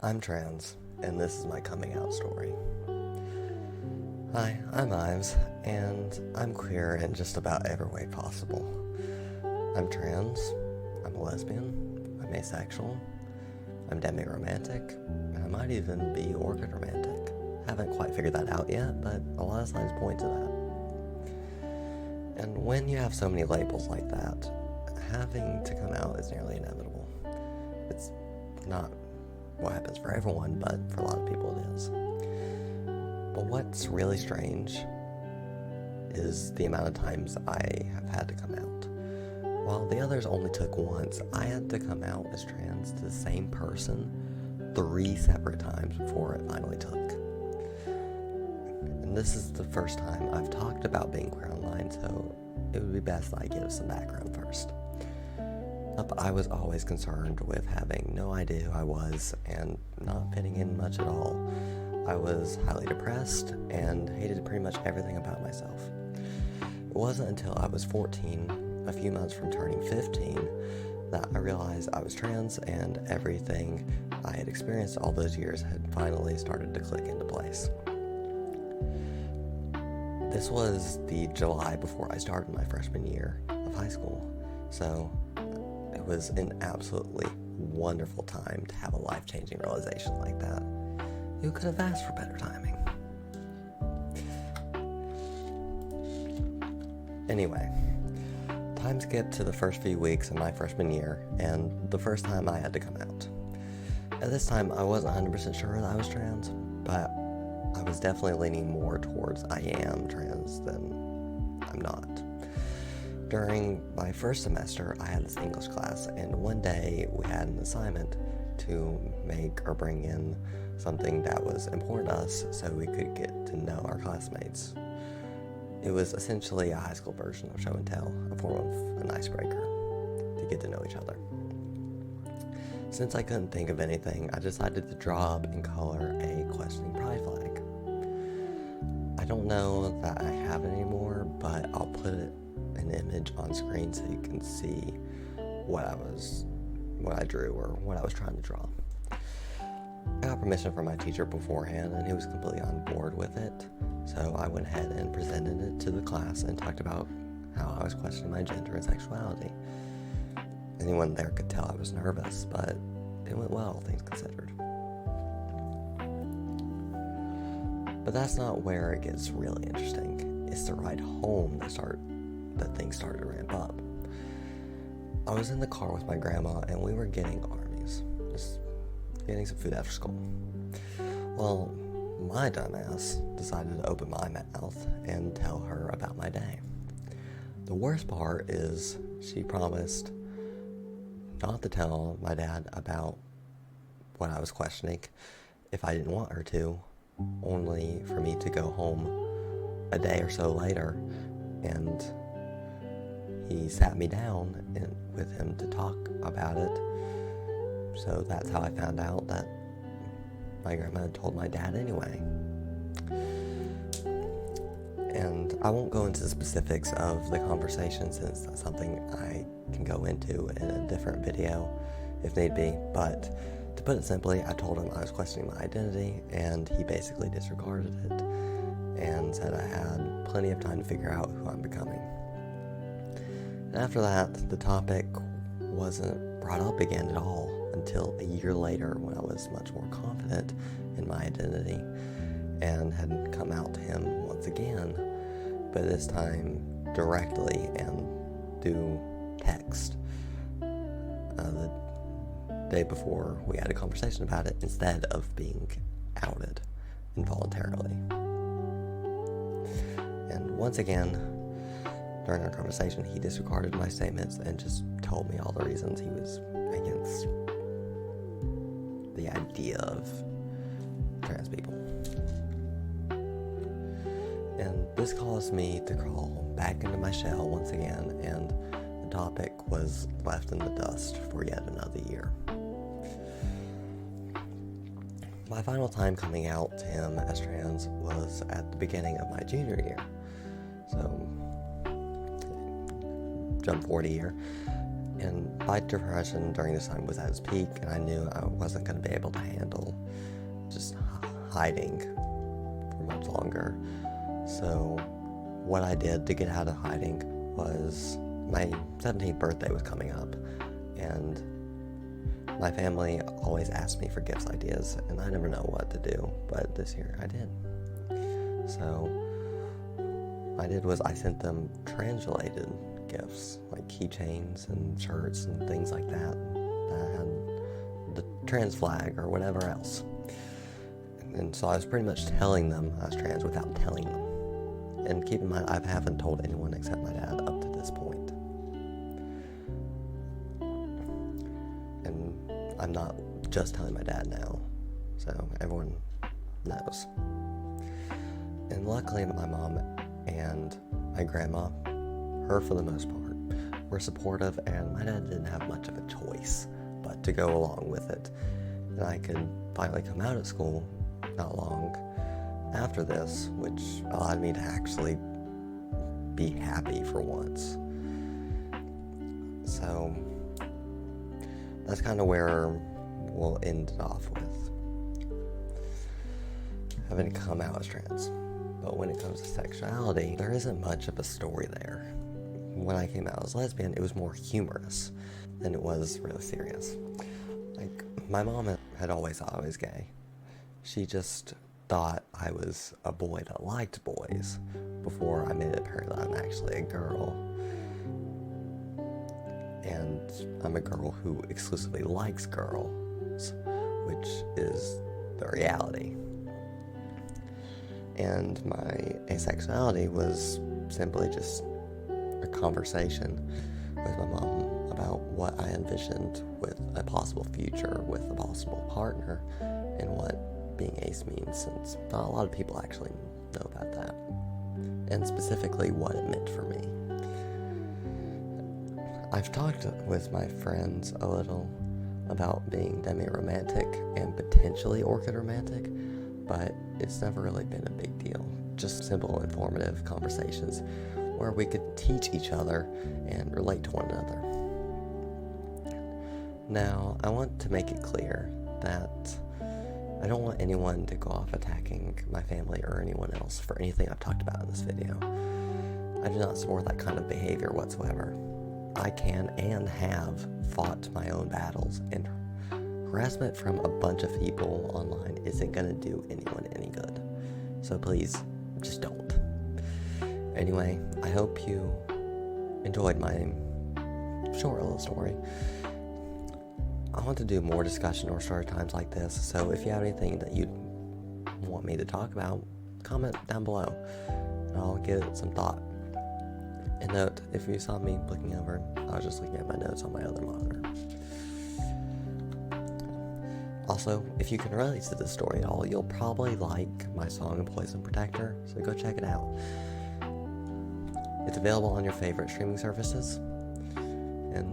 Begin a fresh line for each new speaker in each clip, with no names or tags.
I'm trans, and this is my coming out story. Hi, I'm Ives, and I'm queer in just about every way possible. I'm trans, I'm a lesbian, I'm asexual, I'm demiromantic, and I might even be orchidromantic. Haven't quite figured that out yet, but a lot of signs point to that. And when you have so many labels like that, having to come out is nearly inevitable. It's not what happens for everyone, but for a lot of people it is. But what's really strange is the amount of times I have had to come out. While the others only took once, I had to come out as trans to the same person 3 separate times before it finally took. And this is the first time I've talked about being queer online, so it would be best I give some background first. I was always concerned with having no idea who I was and not fitting in much at all. I was highly depressed and hated pretty much everything about myself. It wasn't until I was 14, a few months from turning 15, that I realized I was trans and everything I had experienced all those years had finally started to click into place. This was the July before I started my freshman year of high school, so it was an absolutely wonderful time to have a life-changing realization like that. Who could have asked for better timing? Anyway, time skipped to the first few weeks of my freshman year, and the first time I had to come out. At this time, I wasn't 100% sure that I was trans, but I was definitely leaning more towards I am trans than I'm not. During my first semester, I had this English class, and one day we had an assignment to make or bring in something that was important to us so we could get to know our classmates. It was essentially a high school version of show and tell, a form of an icebreaker to get to know each other. Since I couldn't think of anything, I decided to draw up and color a questioning pride flag. I don't know that I have it anymore, but I'll put an image on screen so you can see what I drew or what I was trying to draw. I got permission from my teacher beforehand, and he was completely on board with it, so I went ahead and presented it to the class and talked about how I was questioning my gender and sexuality. Anyone there could tell I was nervous, but it went well, things considered. But that's not where it gets really interesting. It's the ride home that things started to ramp up. I was in the car with my grandma, and we were getting Arby's, just getting some food after school. Well, my dumbass decided to open my mouth and tell her about my day. The worst part is she promised not to tell my dad about what I was questioning if I didn't want her to, only for me to go home a day or so later, and he sat me down with him to talk about it. So that's how I found out that my grandma had told my dad anyway. And I won't go into the specifics of the conversation since that's something I can go into in a different video if need be. But to put it simply, I told him I was questioning my identity, and he basically disregarded it and said I had plenty of time to figure out who I'm becoming. And after that, the topic wasn't brought up again at all until a year later, when I was much more confident in my identity and had come out to him once again, but this time directly and through text. The day before, we had a conversation about it instead of being outed involuntarily. And once again, during our conversation, he disregarded my statements and just told me all the reasons he was against the idea of trans people. And this caused me to crawl back into my shell once again, and the topic was left in the dust for yet another year. My final time coming out to him as trans was at the beginning of my junior year. So, jump forward a year. And my depression during this time was at its peak, and I knew I wasn't going to be able to handle just hiding for much longer. So what I did to get out of hiding was, my 17th birthday was coming up, and my family always asked me for gifts ideas, and I never know what to do, but this year I did. So what I did was I sent them trans-related gifts, like keychains and shirts and things like that had the trans flag or whatever else. And so I was pretty much telling them I was trans without telling them. And keep in mind, I haven't told anyone except my dad up to this point. And I'm not just telling my dad now, so everyone knows. And luckily my mom and my grandma, her for the most part, were supportive, and my dad didn't have much of a choice but to go along with it. And I could finally come out of school not long after this, which allowed me to actually be happy for once. So that's kind of where we'll end it off with, having to come out as trans. But when it comes to sexuality, there isn't much of a story there. When I came out as lesbian, it was more humorous than it was really serious. Like, my mom had always thought I was gay. She just thought I was a boy that liked boys before I made it apparent that I'm actually a girl. And I'm a girl who exclusively likes girls, which is the reality. And my asexuality was simply just a conversation with my mom about what I envisioned with a possible future with a possible partner, and what being ace means, since not a lot of people actually know about that, and specifically what it meant for me. I've talked with my friends a little about being demiromantic and potentially orchidromantic, but it's never really been a big deal. Just simple, informative conversations where we could teach each other and relate to one another. Now, I want to make it clear that I don't want anyone to go off attacking my family or anyone else for anything I've talked about in this video. I do not support that kind of behavior whatsoever. I can and have fought my own battles, and harassment from a bunch of people online isn't going to do anyone any good. So please, just don't. Anyway, I hope you enjoyed my short little story. I want to do more discussion or story times like this, so if you have anything that you want me to talk about, comment down below, and I'll give it some thought. And note, if you saw me looking over, I was just looking at my notes on my other monitor. Also, if you can relate to this story at all, you'll probably like my song Poison Protector, so go check it out. It's available on your favorite streaming services, and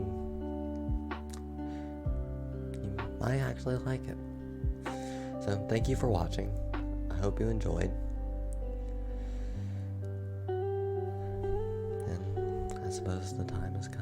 you might actually like it. So, thank you for watching. I hope you enjoyed. And I suppose the time has come.